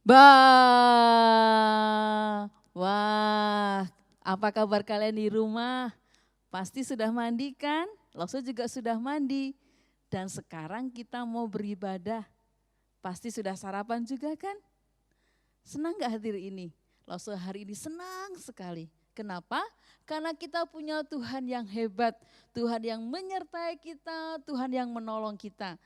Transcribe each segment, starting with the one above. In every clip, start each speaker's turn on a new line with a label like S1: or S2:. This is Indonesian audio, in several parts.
S1: Wah, apa kabar kalian di rumah? Pasti sudah mandi kan? Loso juga sudah mandi. Dan sekarang kita mau beribadah. Pasti sudah sarapan juga kan? Senang gak hadir ini? Loso hari ini senang sekali. Kenapa? Karena kita punya Tuhan yang hebat, Tuhan yang menyertai kita, Tuhan yang menolong kita.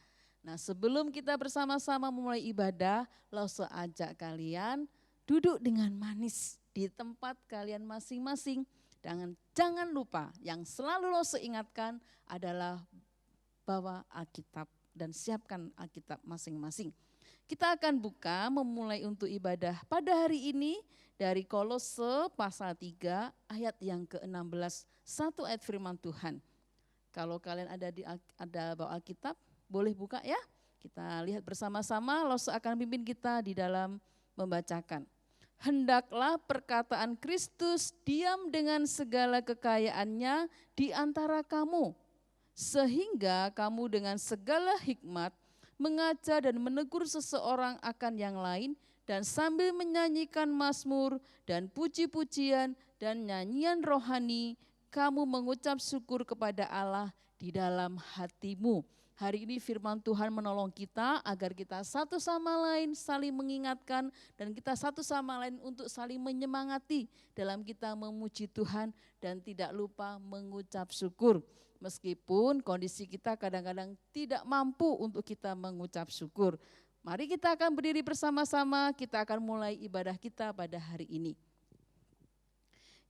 S1: Nah, sebelum kita bersama-sama memulai ibadah, Loso ajak kalian duduk dengan manis di tempat kalian masing-masing. Dan jangan lupa, yang selalu Loso ingatkan adalah bawa Alkitab dan siapkan Alkitab masing-masing. Kita akan buka memulai untuk ibadah pada hari ini dari Kolose pasal 3 ayat yang ke-16, satu ayat firman Tuhan. Kalau kalian ada bawa Alkitab, boleh buka ya. Kita lihat bersama-sama, Loso akan pimpin kita di dalam membacakan. Hendaklah perkataan Kristus diam dengan segala kekayaannya di antara kamu, sehingga kamu dengan segala hikmat mengajar dan menegur seseorang akan yang lain, dan sambil menyanyikan mazmur dan puji-pujian dan nyanyian rohani, kamu mengucap syukur kepada Allah di dalam hatimu. Hari ini firman Tuhan menolong kita agar kita satu sama lain saling mengingatkan dan kita satu sama lain untuk saling menyemangati dalam kita memuji Tuhan dan tidak lupa mengucap syukur. Meskipun kondisi kita kadang-kadang tidak mampu untuk kita mengucap syukur. Mari kita akan berdiri bersama-sama, kita akan mulai ibadah kita pada hari ini.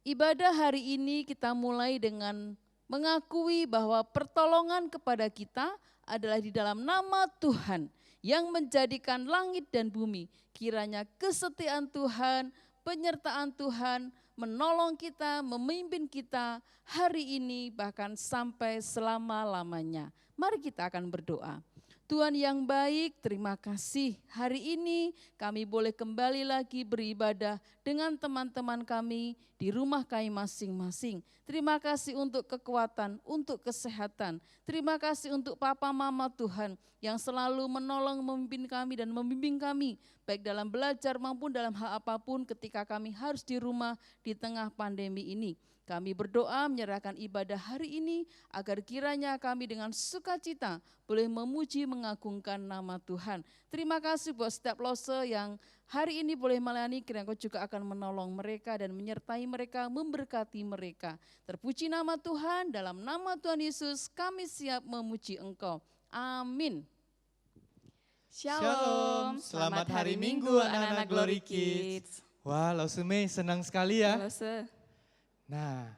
S1: Ibadah hari ini kita mulai dengan mengakui bahwa pertolongan kepada kita adalah di dalam nama Tuhan yang menjadikan langit dan bumi. Kiranya kesetiaan Tuhan, penyertaan Tuhan menolong kita, memimpin kita hari ini bahkan sampai selama-lamanya. Mari kita akan berdoa. Tuhan yang baik, terima kasih hari ini kami boleh kembali lagi beribadah dengan teman-teman kami di rumah kami masing-masing. Terima kasih untuk kekuatan, untuk kesehatan. Terima kasih untuk Papa Mama Tuhan yang selalu menolong memimpin kami dan membimbing kami baik dalam belajar maupun dalam hal apapun ketika kami harus di rumah di tengah pandemi ini. Kami berdoa menyerahkan ibadah hari ini agar kiranya kami dengan sukacita boleh memuji mengagungkan nama Tuhan. Terima kasih buat setiap Lose yang hari ini boleh melayani, kiranya Kau juga akan menolong mereka dan menyertai mereka, memberkati mereka. Terpuji nama Tuhan, dalam nama Tuhan Yesus kami siap memuji Engkau. Amin.
S2: Shalom, selamat hari Minggu anak-anak Glory Kids. Wah, Lause Mei senang sekali ya.
S3: Lause.
S2: Nah,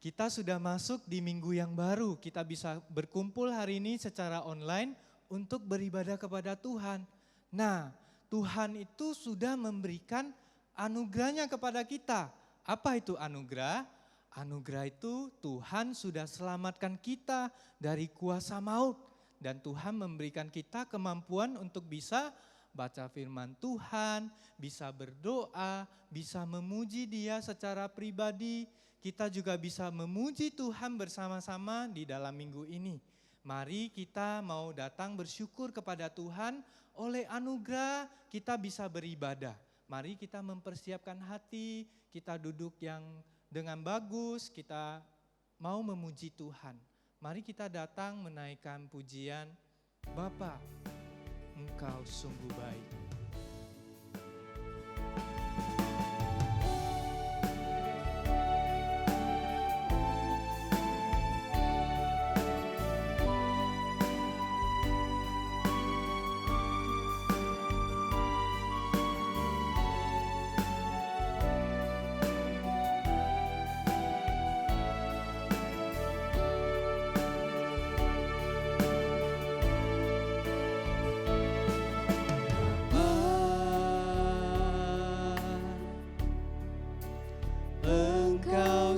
S2: kita sudah masuk di minggu yang baru. Kita bisa berkumpul hari ini secara online untuk beribadah kepada Tuhan. Nah, Tuhan itu sudah memberikan anugerahnya kepada kita. Apa itu anugerah? Anugerah itu Tuhan sudah selamatkan kita dari kuasa maut. Dan Tuhan memberikan kita kemampuan untuk bisa baca firman Tuhan, bisa berdoa, bisa memuji Dia secara pribadi. Kita juga bisa memuji Tuhan bersama-sama di dalam minggu ini. Mari kita mau datang bersyukur kepada Tuhan, oleh anugerah kita bisa beribadah. Mari kita mempersiapkan hati, kita duduk yang dengan bagus, kita mau memuji Tuhan. Mari kita datang menaikkan pujian, Bapa, Engkau sungguh baik.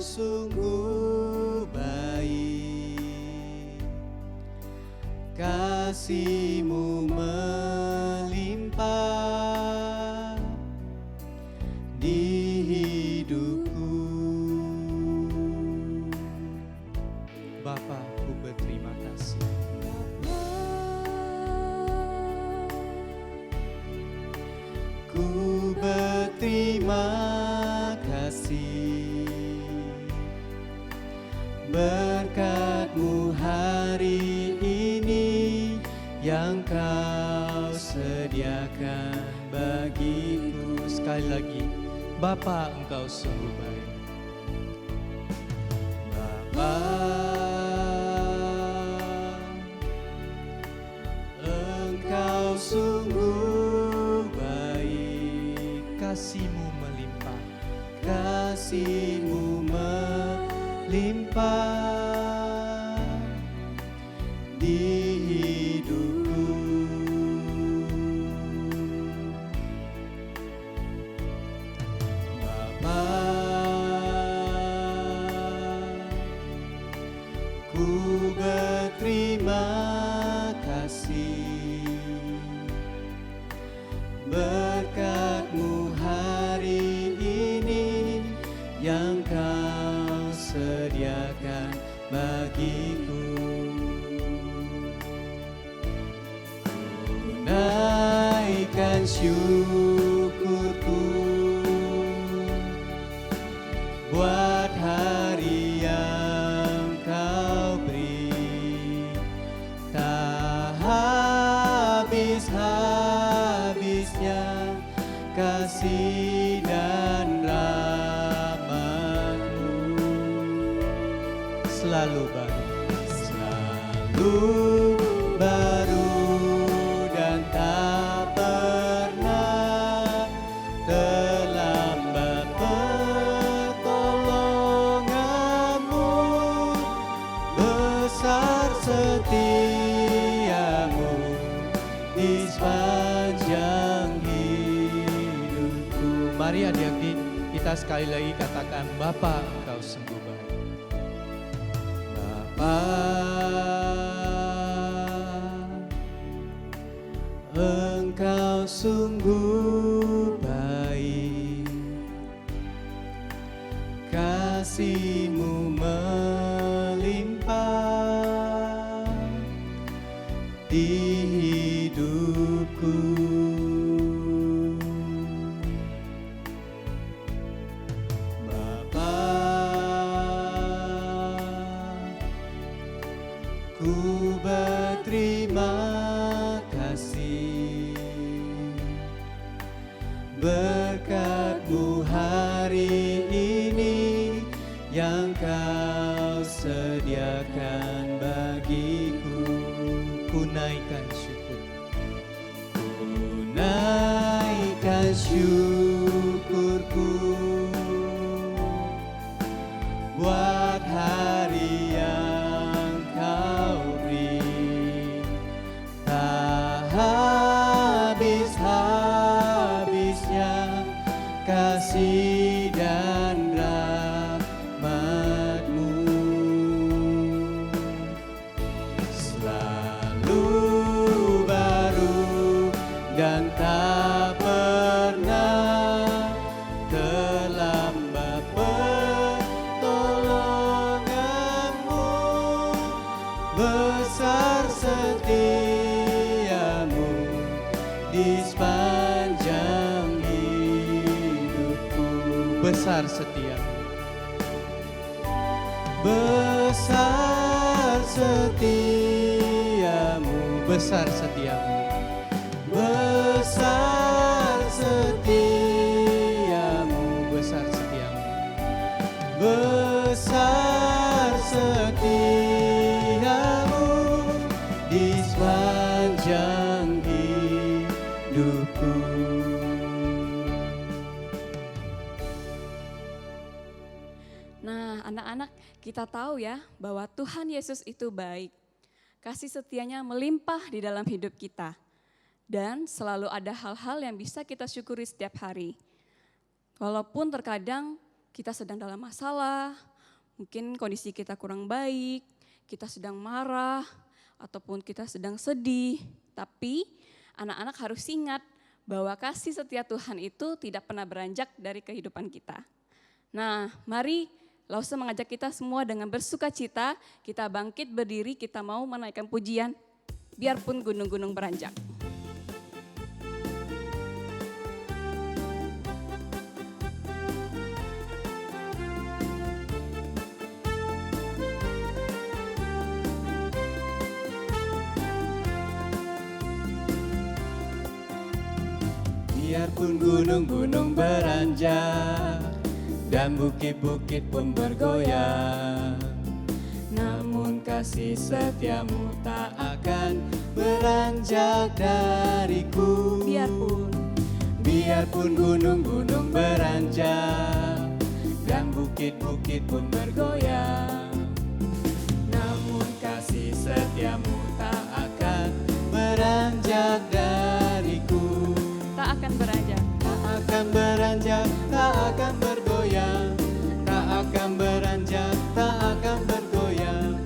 S2: Sungguh baik, kasih-Mu melimpah di hidupku. Bapa, ku berterima kasih. Ku
S3: berterima kasih. Berkat-Mu hari ini yang Kau sediakan bagiku.
S2: Sekali lagi, Bapa, Engkau sungguh baik.
S3: Bapa, Engkau sungguh baik.
S2: Kasih-Mu melimpah.
S3: Kasih-Mu melimpah di hidupku. Bapa, ku berterima kasih. Berkat-Mu hari ini yang Kau sediakan bagiku. Naikkan syukurku buat hari yang Kau beri. Tak habis-habisnya kasih dan rahmat-Mu.
S2: Selalu baik.
S3: Selalu baru dan tak pernah terlambat pertolongan-Mu. Besar setia-Mu di sepanjang hidupku.
S2: Mari adik-adik, kita sekali lagi katakan, Bapa, Engkau sungguh baik.
S3: Bapa, Engkau sungguh baik. Kasih-Mu melimpah di hidupku. Bapa, ku berterima kasih. Berkat-Mu hari ini yang Kau sediakan bagiku.
S2: Ku naikkan syukur.
S3: Ku naikkan syukurku buat hari yang Kau beri. Tak habis-habisnya kasih dan rahmat-Mu. Selalu baru dan tak pernah terlambat pertolongan-Mu. Besar setia-Mu di sepanjang hidupku.
S2: Besar setia-Mu.
S3: Besar setia-Mu.
S2: Besar setia-Mu.
S3: Besar setia-Mu.
S2: Besar setia-Mu.
S3: Besar setia-Mu di sepanjang hidupku.
S4: Nah, anak-anak, kita tahu ya bahwa Tuhan Yesus itu baik. Kasih setianya melimpah di dalam hidup kita. Dan selalu ada hal-hal yang bisa kita syukuri setiap hari. Walaupun terkadang kita sedang dalam masalah, mungkin kondisi kita kurang baik, kita sedang marah, ataupun kita sedang sedih. Tapi anak-anak harus ingat bahwa kasih setia Tuhan itu tidak pernah beranjak dari kehidupan kita. Nah, mari Lause mengajak kita semua dengan bersuka cita, kita bangkit berdiri, kita mau menaikkan pujian, biarpun gunung-gunung beranjak.
S3: Biarpun gunung-gunung beranjak dan bukit-bukit pun bergoyang, namun kasih setiamu tak akan beranjak dariku. Biarpun gunung-gunung beranjak dan bukit-bukit pun bergoyang, namun kasih setiamu tak akan beranjak dariku.
S4: Tak akan beranjak.
S3: Tak akan beranjak, tak akan bergoyang, tak akan beranjak, tak akan bergoyang.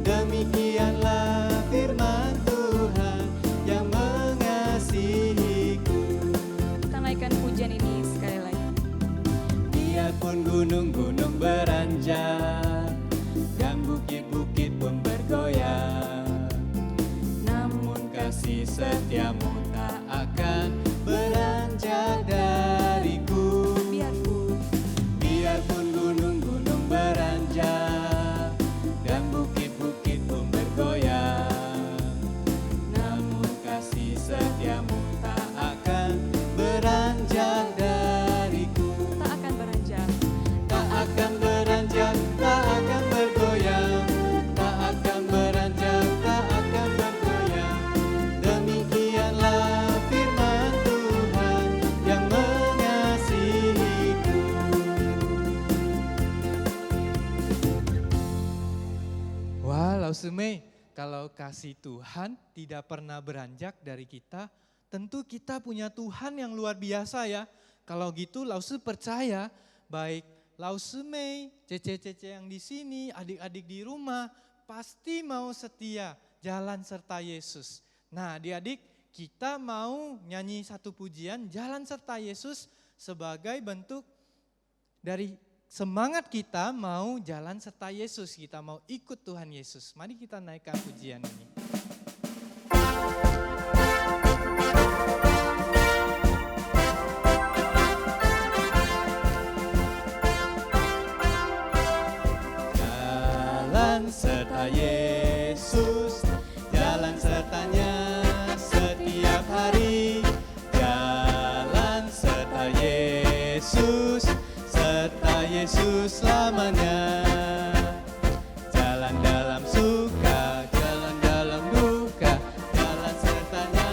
S3: Demikianlah firman Tuhan yang mengasihiku.
S4: Kita naikkan pujian ini sekali lagi.
S3: Biarpun gunung-gunung beranjak dan bukit-bukit pun bergoyang, namun kasih setiamu tak akan beranjak dariku. Biarpun gunung-gunung beranjak dan bukit-bukit pun bergoyang, namun kasih setiamu tak akan beranjak dariku.
S4: Tak akan beranjak.
S3: Tak akan beranjak, tak akan bergoyang, tak akan beranjak, tak akan bergoyang. Demikianlah firman Tuhan yang mengasihiku.
S2: Wah, Lauseme, kalau kasih Tuhan tidak pernah beranjak dari kita, tentu kita punya Tuhan yang luar biasa ya. Kalau gitu Lause percaya, baik Lauseme, Cece-cece yang di sini, adik-adik di rumah, pasti mau setia jalan serta Yesus. Nah, adik-adik, kita mau nyanyi satu pujian, jalan serta Yesus, sebagai bentuk dari semangat kita mau jalan serta Yesus, kita mau ikut Tuhan Yesus. Mari kita naikkan pujian ini.
S3: Jalan serta Yesus, jalan sertanya setiap hari. Jalan serta Yesus, serta Yesus selamanya. Jalan dalam suka, jalan dalam duka, jalan sertanya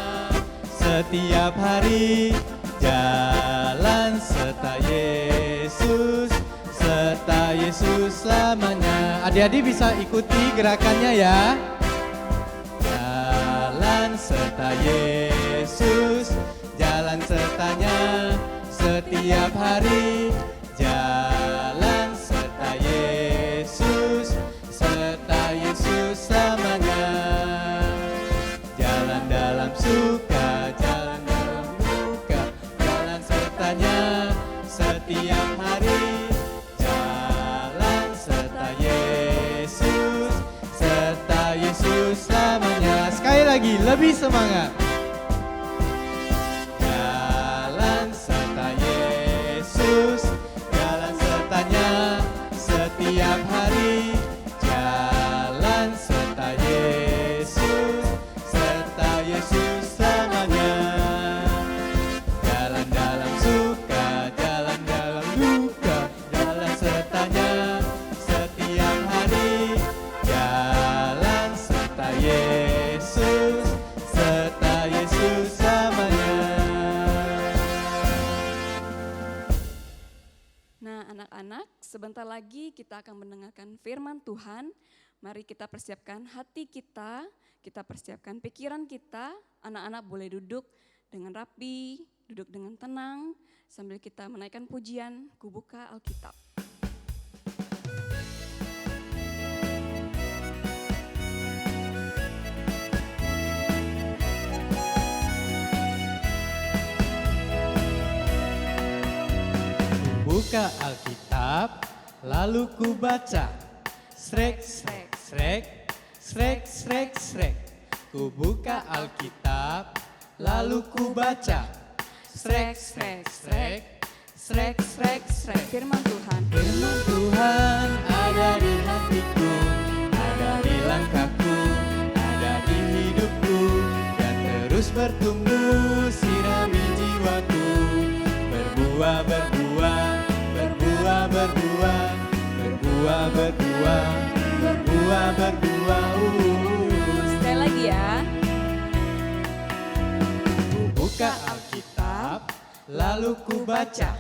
S3: setiap hari. Jalan serta Yesus, serta Yesus selamanya. Adik-adik bisa ikuti gerakannya ya. Jalan serta Yesus, jalan sertanya setiap hari. Jalan serta Yesus, serta Yesus selamanya. Jalan dalam suka, jalan dalam duka, jalan sertanya setiap hari. Jalan serta Yesus, serta Yesus selamanya. Sekali lagi, lebih semangat. Jalan serta Yesus, jalan sertanya setiap hari. Jalan serta Yesus, serta Yesus selamanya. Jalan dalam suka, jalan dalam duka, jalan sertanya setiap hari. Jalan serta Yesus, serta Yesus selamanya.
S4: Nah, anak-anak, sebentar lagi kita akan mendengarkan firman Tuhan. Mari kita persiapkan hati kita persiapkan pikiran kita. Anak-anak boleh duduk dengan rapi, duduk dengan tenang, sambil kita menaikkan pujian, Kubuka Alkitab.
S3: Buka Alkitab, lalu ku baca. Srek, srek, srek, srek, srek, srek. Ku buka Alkitab, lalu ku baca. Srek, srek, srek, srek, srek, srek.
S4: Firman Tuhan.
S3: Firman Tuhan ada di hatiku, ada di langkahku, ada di hidupku, dan terus bertumbuh sirami jiwaku. berbuah, berbuah, berbuah, berbuah.
S4: Sekali lagi ya.
S3: Ku buka Alkitab, lalu ku baca.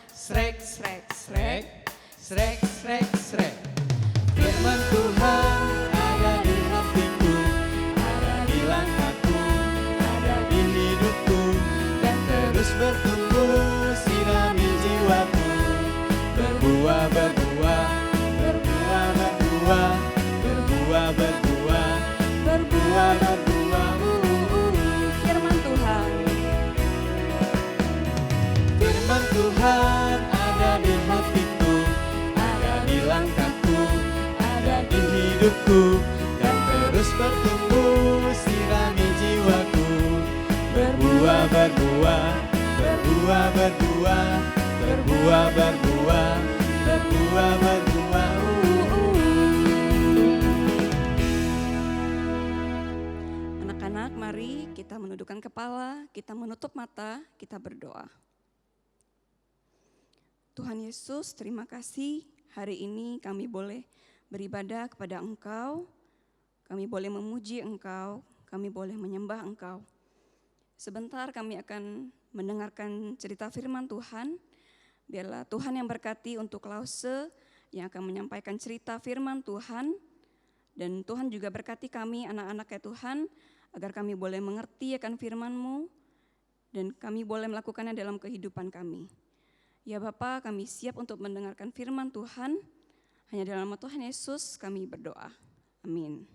S3: Srek, srek, srek, srek, srek, srek. Firman Tuhan ada di hatiku, ada di langkahku, ada di hidupku, dan terus bertumbuh sirami jiwaku. Berbuah, berbuah, berbuah, berbuah, berbuah, berbuah, berbuah, berbuah.
S4: Firman Tuhan.
S3: Firman Tuhan ada di hatiku, ada di langkahku, ada di hidupku, dan terus bertumbuh sirami jiwaku. Berbuah, berbuah, berbuah, berbuah, berbuah, berbuah, berbuah, berbuah.
S4: Anak-anak, mari kita menundukkan kepala, kita menutup mata, kita berdoa. Tuhan Yesus, terima kasih hari ini kami boleh beribadah kepada Engkau, kami boleh memuji Engkau, kami boleh menyembah Engkau. Sebentar kami akan mendengarkan cerita firman Tuhan. Biarlah Tuhan yang berkati untuk Lause yang akan menyampaikan cerita firman Tuhan. Dan Tuhan juga berkati kami anak-anak ya Tuhan, agar kami boleh mengerti akan firman-Mu dan kami boleh melakukannya dalam kehidupan kami. Ya Bapa, kami siap untuk mendengarkan firman Tuhan. Hanya dalam nama Tuhan Yesus kami berdoa. Amin.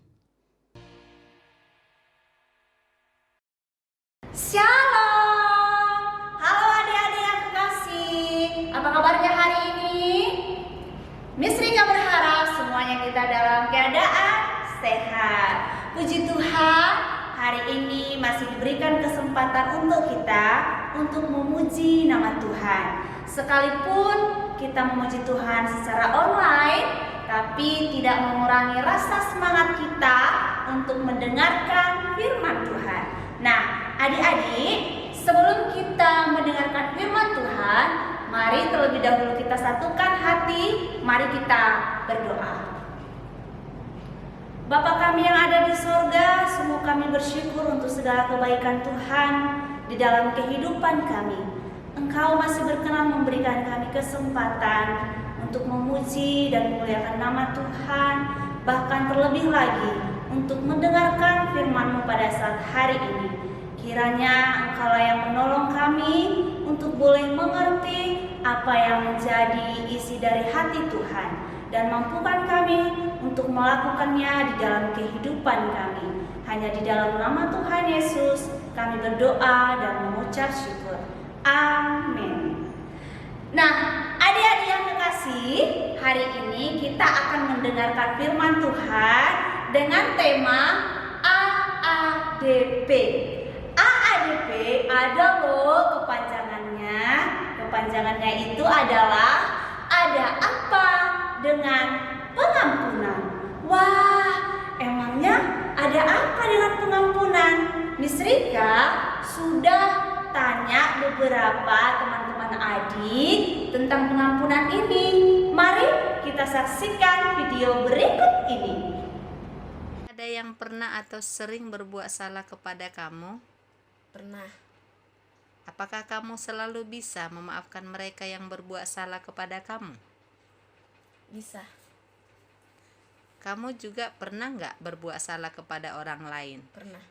S5: Shalom, halo adik-adik yang kekasih, apa kabarnya hari ini? Miss Rika berharap semuanya kita dalam keadaan sehat. Puji Tuhan, hari ini masih diberikan kesempatan untuk kita untuk memuji nama Tuhan. Sekalipun kita memuji Tuhan secara online, tapi tidak mengurangi rasa semangat kita untuk mendengarkan firman Tuhan. Nah, adik-adik, sebelum kita mendengarkan firman Tuhan, mari terlebih dahulu kita satukan hati, mari kita berdoa. Bapa kami yang ada di sorga, sungguh kami bersyukur untuk segala kebaikan Tuhan di dalam kehidupan kami. Engkau masih berkenan memberikan kami kesempatan untuk memuji dan memuliakan nama Tuhan, bahkan terlebih lagi untuk mendengarkan firman-Mu pada saat hari ini. Kiranya Engkaulah yang menolong kami untuk boleh mengerti apa yang menjadi isi dari hati Tuhan, dan mampukan kami untuk melakukannya di dalam kehidupan kami. Hanya di dalam nama Tuhan Yesus kami berdoa dan mengucap syukur. Amin. Nah, adik-adik yang kekasih, hari ini kita akan mendengarkan firman Tuhan dengan tema AADP. AADP ada loh kepanjangannya. Kepanjangannya itu adalah ada apa dengan pengampunan. Wah, emangnya ada apa dengan pengampunan? Miss Rika sudah tanya beberapa teman-teman adik tentang pengampunan ini. Mari kita saksikan video berikut ini.
S6: Ada yang pernah atau sering berbuat salah kepada kamu?
S7: Pernah.
S6: Apakah kamu selalu bisa memaafkan mereka yang berbuat salah kepada kamu?
S7: Bisa.
S6: Kamu juga pernah nggak berbuat salah kepada orang lain?
S7: Pernah.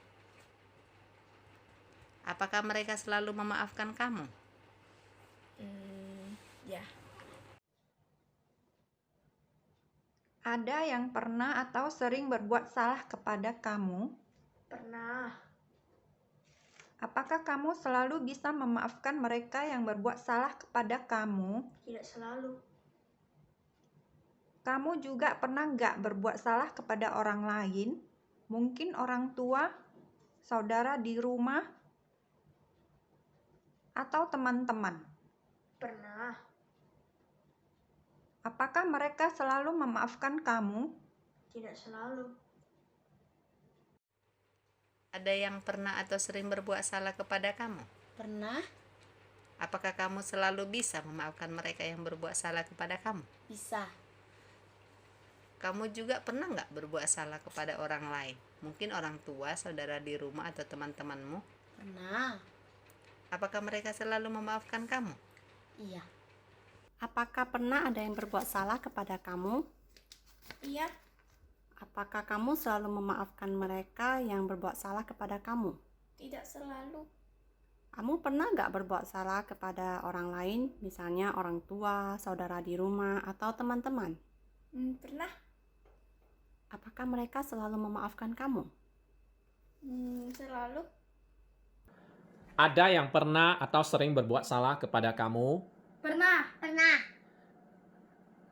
S6: Apakah mereka selalu memaafkan kamu?
S7: Ya.
S8: Ada yang pernah atau sering berbuat salah kepada kamu?
S7: Pernah.
S8: Apakah kamu selalu bisa memaafkan mereka yang berbuat salah kepada kamu?
S7: Tidak selalu.
S8: Kamu juga pernah nggak berbuat salah kepada orang lain? Mungkin orang tua, saudara di rumah, atau teman-teman.
S7: Pernah.
S8: Apakah mereka selalu memaafkan kamu?
S7: Tidak selalu.
S6: Ada yang pernah atau sering berbuat salah kepada kamu?
S7: Pernah.
S6: Apakah kamu selalu bisa memaafkan mereka yang berbuat salah kepada kamu?
S7: Bisa.
S6: Kamu juga pernah nggak berbuat salah kepada orang lain? Mungkin orang tua, saudara di rumah, atau teman-temanmu.
S7: Pernah.
S6: Apakah mereka selalu memaafkan kamu?
S7: Iya.
S9: Apakah pernah ada yang berbuat salah kepada kamu?
S7: Iya.
S9: Apakah kamu selalu memaafkan mereka yang berbuat salah kepada kamu?
S7: Tidak selalu.
S9: Kamu pernah nggak berbuat salah kepada orang lain, misalnya orang tua, saudara di rumah, atau teman-teman?
S7: Pernah.
S9: Apakah mereka selalu memaafkan kamu?
S7: Selalu.
S10: Ada yang pernah atau sering berbuat salah kepada kamu?
S7: Pernah.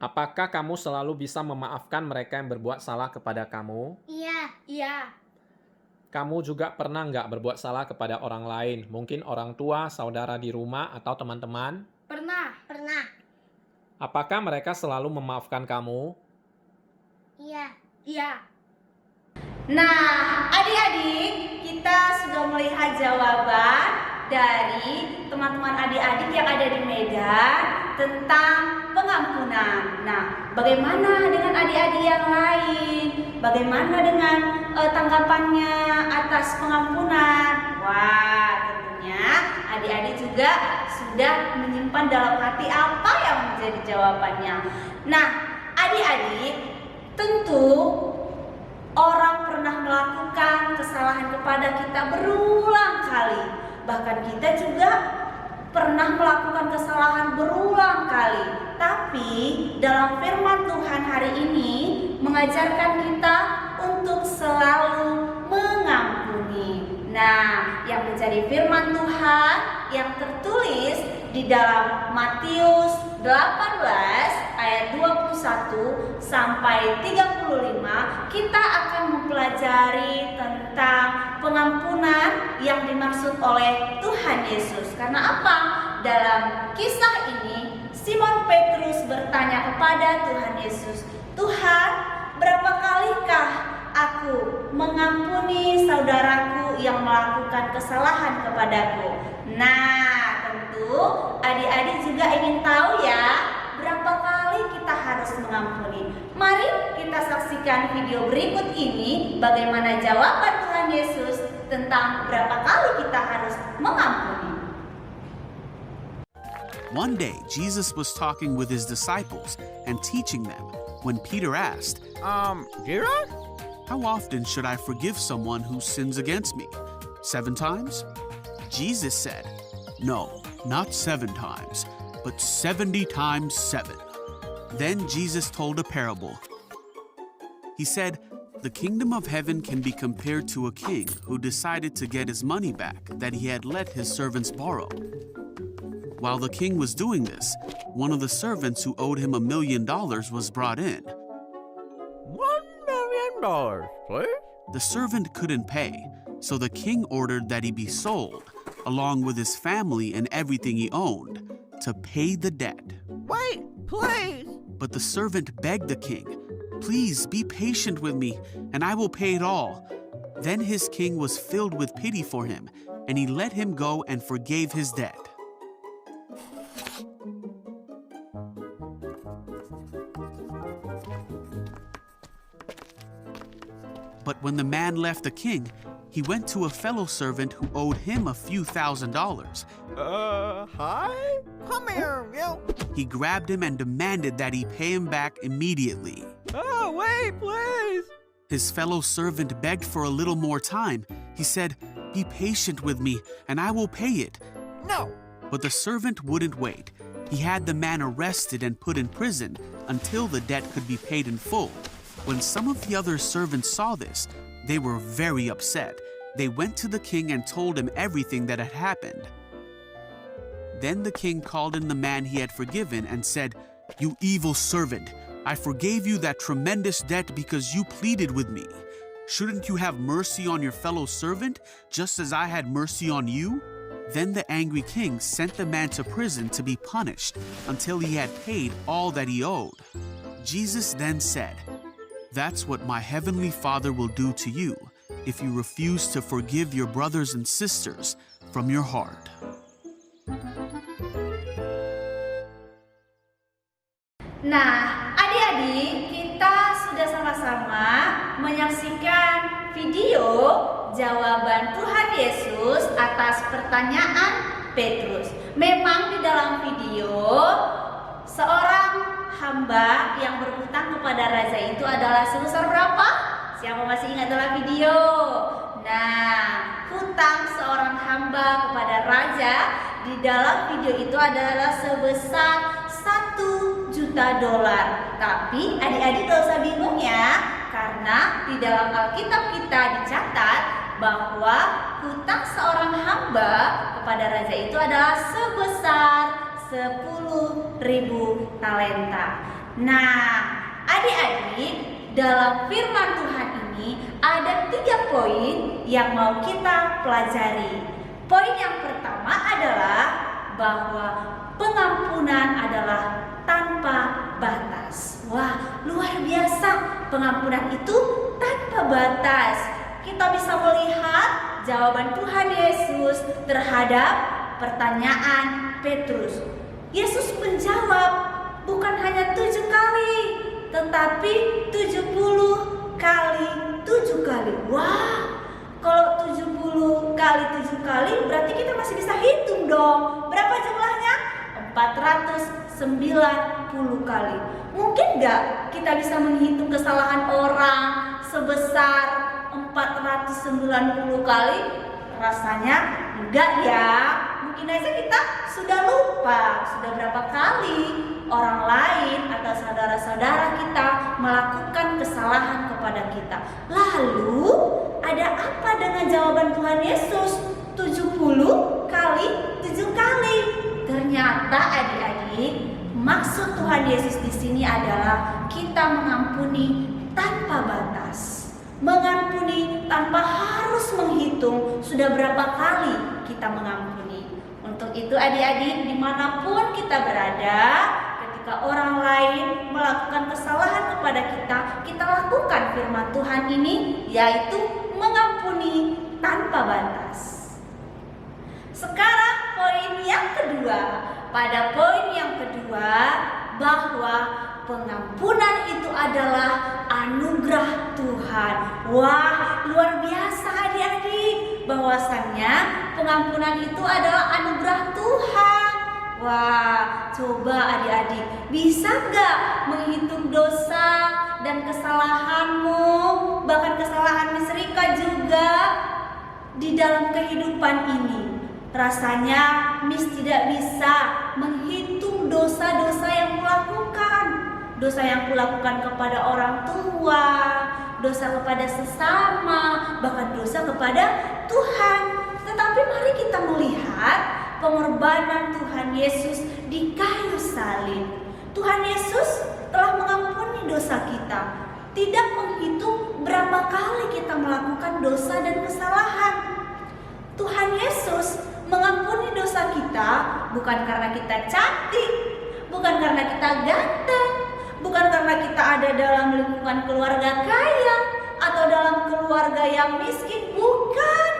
S10: Apakah kamu selalu bisa memaafkan mereka yang berbuat salah kepada kamu?
S7: Iya.
S10: Kamu juga pernah nggak berbuat salah kepada orang lain? Mungkin orang tua, saudara di rumah, atau teman-teman?
S7: Pernah.
S10: Apakah mereka selalu memaafkan kamu?
S7: Iya.
S5: Nah, adik-adik, kita sudah melihat jawaban dari teman-teman adik-adik yang ada di Medan tentang pengampunan. Nah, bagaimana dengan adik-adik yang lain? Bagaimana dengan tanggapannya atas pengampunan? Wah, tentunya adik-adik juga sudah menyimpan dalam hati apa yang menjadi jawabannya. Nah, adik-adik, tentu orang pernah melakukan kesalahan kepada kita berulang kali. Bahkan kita juga pernah melakukan kesalahan berulang kali. Tapi dalam firman Tuhan hari ini mengajarkan kita untuk selalu mengampuni. Nah, yang menjadi firman Tuhan yang tertulis di dalam Matius 18 ayat 21 sampai 35, kita akan mempelajari tentang pengampunan yang dimaksud oleh Tuhan Yesus. Karena apa? Dalam kisah ini Simon Petrus bertanya kepada Tuhan Yesus, "Tuhan, berapa kalikah aku mengampuni saudaraku yang melakukan kesalahan kepadaku?" Nah, tentu adik-adik juga ingin tahu ya, berapa kali kita harus mengampuni. Mari kita saksikan video berikut ini bagaimana jawaban Tuhan Yesus tentang berapa kali kita harus mengampuni.
S11: One day, Jesus was talking with his disciples and teaching them when Peter asked,
S12: Jesus?
S11: "How often should I forgive someone who sins against me? 7 times?" Jesus said, "No, not 7 times, but 70 times 7. Then Jesus told a parable. He said, "The kingdom of heaven can be compared to a king who decided to get his money back that he had let his servants borrow. While the king was doing this, one of the servants who owed him $1 million was brought in.
S12: $1 million, please?
S11: The servant couldn't pay, so the king ordered that he be sold, along with his family and everything he owned, to pay the debt.
S12: Wait, please.
S11: But the servant begged the king, 'Please be patient with me, and I will pay it all.' Then his king was filled with pity for him, and he let him go and forgave his debt." But when the man left the king, he went to a fellow servant who owed him a few $1,000s.
S12: Hi? Come here, you.
S11: He grabbed him and demanded that he pay him back immediately.
S12: Oh, wait, please.
S11: His fellow servant begged for a little more time. He said, "Be patient with me, and I will pay it."
S12: No.
S11: But the servant wouldn't wait. He had the man arrested and put in prison until the debt could be paid in full. When some of the other servants saw this, they were very upset. They went to the king and told him everything that had happened. Then the king called in the man he had forgiven and said, "You evil servant, I forgave you that tremendous debt because you pleaded with me. Shouldn't you have mercy on your fellow servant, just as I had mercy on you?" Then the angry king sent the man to prison to be punished until he had paid all that he owed. Jesus then said, "That's what my heavenly Father will do to you if you refuse to forgive your brothers and sisters from your heart."
S5: Nah, adik-adik, kita sudah sudah sama-sama menyaksikan video jawaban Tuhan Yesus atas pertanyaan Petrus. Memang di dalam video seorang hamba yang berhutang kepada raja itu adalah sebesar berapa? Siapa masih ingat dalam video? Nah, hutang seorang hamba kepada raja di dalam video itu adalah sebesar $1 juta. Tapi adik-adik gak usah bingung ya, karena di dalam Alkitab kita dicatat bahwa hutang seorang hamba kepada raja itu adalah sebesar 10.000 talenta. Nah, adik-adik, dalam firman Tuhan ini ada 3 poin yang mau kita pelajari. Poin yang pertama adalah bahwa pengampunan adalah tanpa batas. Wah, luar biasa, pengampunan itu tanpa batas. Kita bisa melihat jawaban Tuhan Yesus terhadap pertanyaan Petrus. Yesus menjawab bukan hanya 7 kali, tetapi 70 kali 7 kali. Wah, kalau 70 kali 7 kali berarti kita masih bisa hitung dong. Berapa jumlahnya? 490 kali. Mungkin gak kita bisa menghitung kesalahan orang sebesar 490 kali? Rasanya enggak ya. Mungkin aja kita sudah lupa sudah berapa kali orang lain atau saudara-saudara kita melakukan kesalahan kepada kita. Lalu ada apa dengan jawaban Tuhan Yesus? 70 kali 7 kali. Ternyata adik-adik, maksud Tuhan Yesus di sini adalah kita mengampuni tanpa batas. Mengampuni tanpa harus menghitung sudah berapa kali kita mengampuni. Untuk itu adik-adik, dimanapun kita berada, ketika orang lain melakukan kesalahan kepada kita, kita lakukan firman Tuhan ini, yaitu mengampuni tanpa batas. Sekarang poin yang kedua. Pada poin yang kedua, bahwa pengampunan itu adalah anugerah Tuhan. Wah, luar biasa adik-adik, bahwasannya pengampunan itu adalah anugerah Tuhan. Wah, coba adik-adik, bisa gak menghitung dosa dan kesalahanmu, bahkan kesalahan Miss Rika juga di dalam kehidupan ini? Rasanya Miss tidak bisa menghitung dosa-dosa yang kulakukan. Dosa yang kulakukan kepada orang tua, dosa kepada sesama, bahkan dosa kepada Tuhan. Tetapi mari kita melihat pengorbanan Tuhan Yesus di kayu salib. Tuhan Yesus telah mengampuni dosa kita, tidak menghitung berapa kali kita melakukan dosa dan kesalahan. Tuhan Yesus mengampuni dosa kita bukan karena kita cantik, bukan karena kita ganteng, bukan karena kita ada dalam lingkungan keluarga kaya atau dalam keluarga yang miskin, bukan.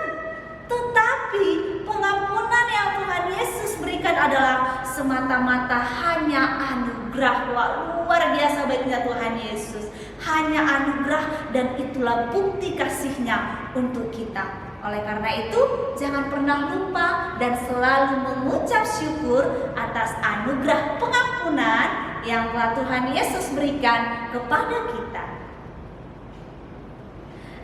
S5: Tetapi pengampunan yang Tuhan Yesus berikan adalah semata-mata hanya anugerah. Wah, luar biasa baiknya Tuhan Yesus. Hanya anugerah, dan itulah bukti kasih-Nya untuk kita. Oleh karena itu, jangan pernah lupa dan selalu mengucap syukur atas anugerah pengampunan yang telah Tuhan Yesus berikan kepada kita.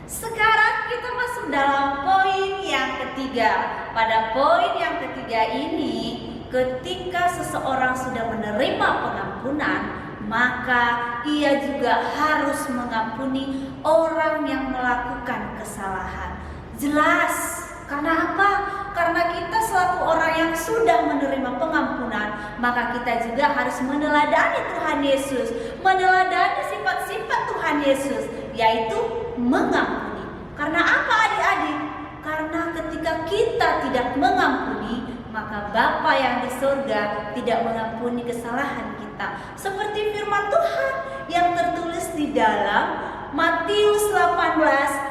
S5: Sekarang kita masuk dalam poin yang ketiga. Pada poin yang ketiga ini, ketika seseorang sudah menerima pengampunan, maka ia juga harus mengampuni orang yang melakukan kesalahan. Jelas, karena apa? Karena kita selaku orang yang sudah menerima pengampunan, maka kita juga harus meneladani Tuhan Yesus, meneladani sifat-sifat Tuhan Yesus, yaitu mengampuni. Karena apa adik-adik? Karena ketika kita tidak mengampuni, maka Bapa yang di surga tidak mengampuni kesalahan kita. Seperti firman Tuhan yang tertulis di dalam Matius 18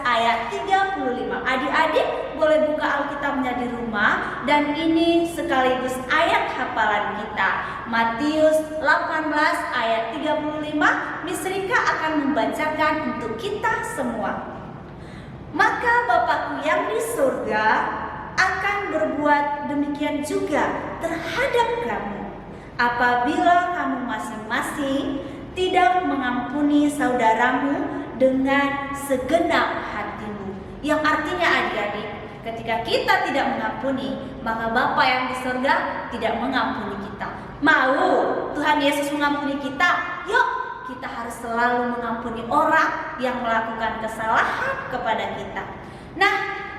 S5: ayat 35. Adik-adik boleh buka Alkitabnya di rumah, dan ini sekaligus ayat hafalan kita. Matius 18 ayat 35, Miss Rika akan membacakan untuk kita semua. Maka Bapakku yang di surga akan berbuat demikian juga terhadap kamu, apabila kamu masing-masing tidak mengampuni saudaramu dengan segenap hatimu. Yang artinya adik-adik, ketika kita tidak mengampuni, maka Bapa yang di surga tidak mengampuni kita. Mau Tuhan Yesus mengampuni kita? Yuk, kita harus selalu mengampuni orang yang melakukan kesalahan kepada kita. Nah,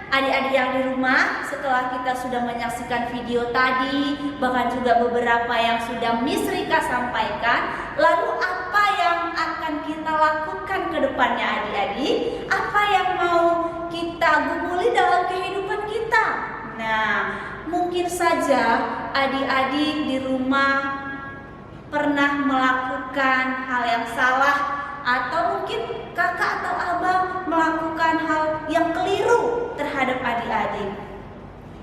S5: adik-adik yang di rumah, setelah kita sudah menyaksikan video tadi, bahkan juga beberapa yang sudah Miss Rika sampaikan, lalu apa yang akan kita lakukan ke depannya adik-adik? Apa yang mau kita gumuli dalam kehidupan kita? Nah, mungkin saja adik-adik di rumah pernah melakukan hal yang salah, atau mungkin kakak atau abang melakukan hal yang keliru terhadap adik-adik.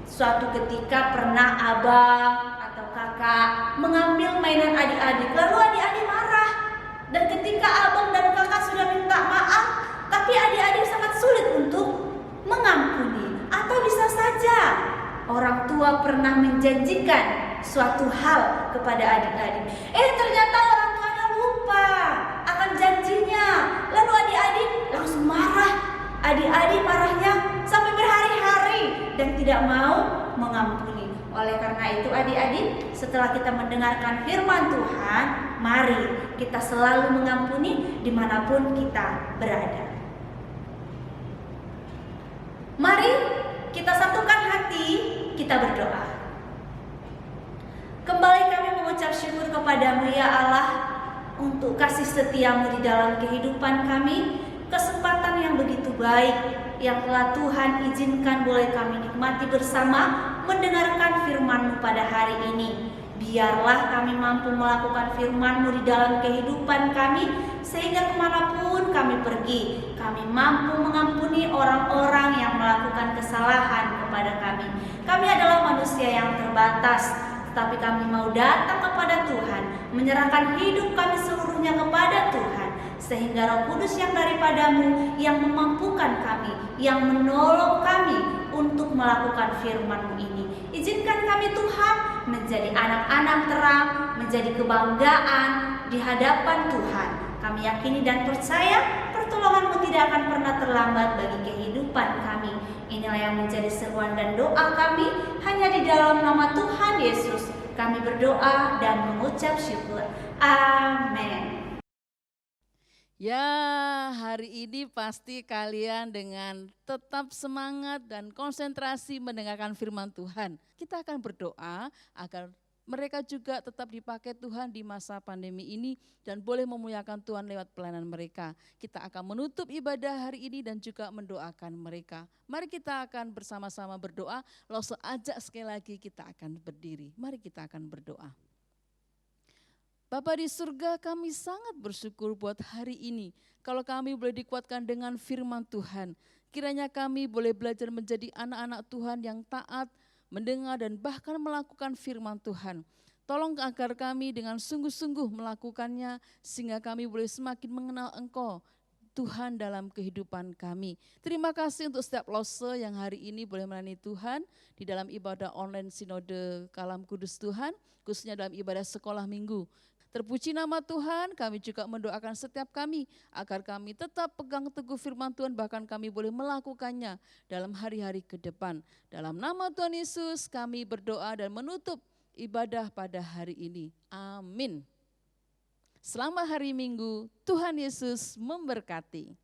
S5: Suatu ketika pernah abang atau kakak mengambil mainan adik-adik, lalu adik-adik marah. Dan ketika abang dan kakak sudah minta maaf, tapi adik-adik sangat sulit untuk mengampuni. Atau bisa saja orang tua pernah menjanjikan suatu hal kepada adik-adik. Ternyata orang tuanya lupa akan janjinya. Lalu adik-adik langsung marah. Adik-adik marahnya sampai berhari-hari dan tidak mau mengampuni. Oleh karena itu adik-adik, setelah kita mendengarkan firman Tuhan, mari kita selalu mengampuni dimanapun kita berada. Mari kita satukan hati, kita berdoa. Kembali kami mengucap syukur kepadamu ya Allah, untuk kasih setiamu di dalam kehidupan kami, kesempatan yang begitu baik yang telah Tuhan izinkan boleh kami nikmati bersama mendengarkan firman-Mu pada hari ini. Biarlah kami mampu melakukan firman-Mu di dalam kehidupan kami, sehingga kemanapun kami pergi, kami mampu mengampuni orang-orang yang melakukan kesalahan kepada kami. Kami adalah manusia yang terbatas, tetapi kami mau datang kepada Tuhan, menyerahkan hidup kami seluruhnya kepada Tuhan, sehingga Roh Kudus yang daripadamu yang memampukan kami, yang menolong kami untuk melakukan firman-Mu ini. Izinkan kami Tuhan menjadi anak-anak terang, menjadi kebanggaan di hadapan Tuhan. Kami yakini dan percaya pertolongan-Mu tidak akan pernah terlambat bagi kehidupan kami. Inilah yang menjadi seruan dan doa kami, hanya di dalam nama Tuhan Yesus kami berdoa dan mengucap syukur. Amin.
S1: Ya, hari ini pasti kalian dengan tetap semangat dan konsentrasi mendengarkan firman Tuhan. Kita akan berdoa agar mereka juga tetap dipakai Tuhan di masa pandemi ini dan boleh memuliakan Tuhan lewat pelayanan mereka. Kita akan menutup ibadah hari ini dan juga mendoakan mereka. Mari kita akan bersama-sama berdoa. Langsung ajak sekali lagi kita akan berdiri. Mari kita akan berdoa. Bapa di surga, kami sangat bersyukur buat hari ini. Kalau kami boleh dikuatkan dengan firman Tuhan, kiranya kami boleh belajar menjadi anak-anak Tuhan yang taat, mendengar dan bahkan melakukan firman Tuhan. Tolong agar kami dengan sungguh-sungguh melakukannya, sehingga kami boleh semakin mengenal Engkau, Tuhan, dalam kehidupan kami. Terima kasih untuk setiap lose yang hari ini boleh melayani Tuhan di dalam ibadah online Sinode Kalam Kudus Tuhan, khususnya dalam ibadah sekolah minggu. Terpuji nama Tuhan, kami juga mendoakan setiap kami agar kami tetap pegang teguh firman Tuhan, bahkan kami boleh melakukannya dalam hari-hari ke depan. Dalam nama Tuhan Yesus kami berdoa dan menutup ibadah pada hari ini. Amin. Selamat hari Minggu, Tuhan Yesus memberkati.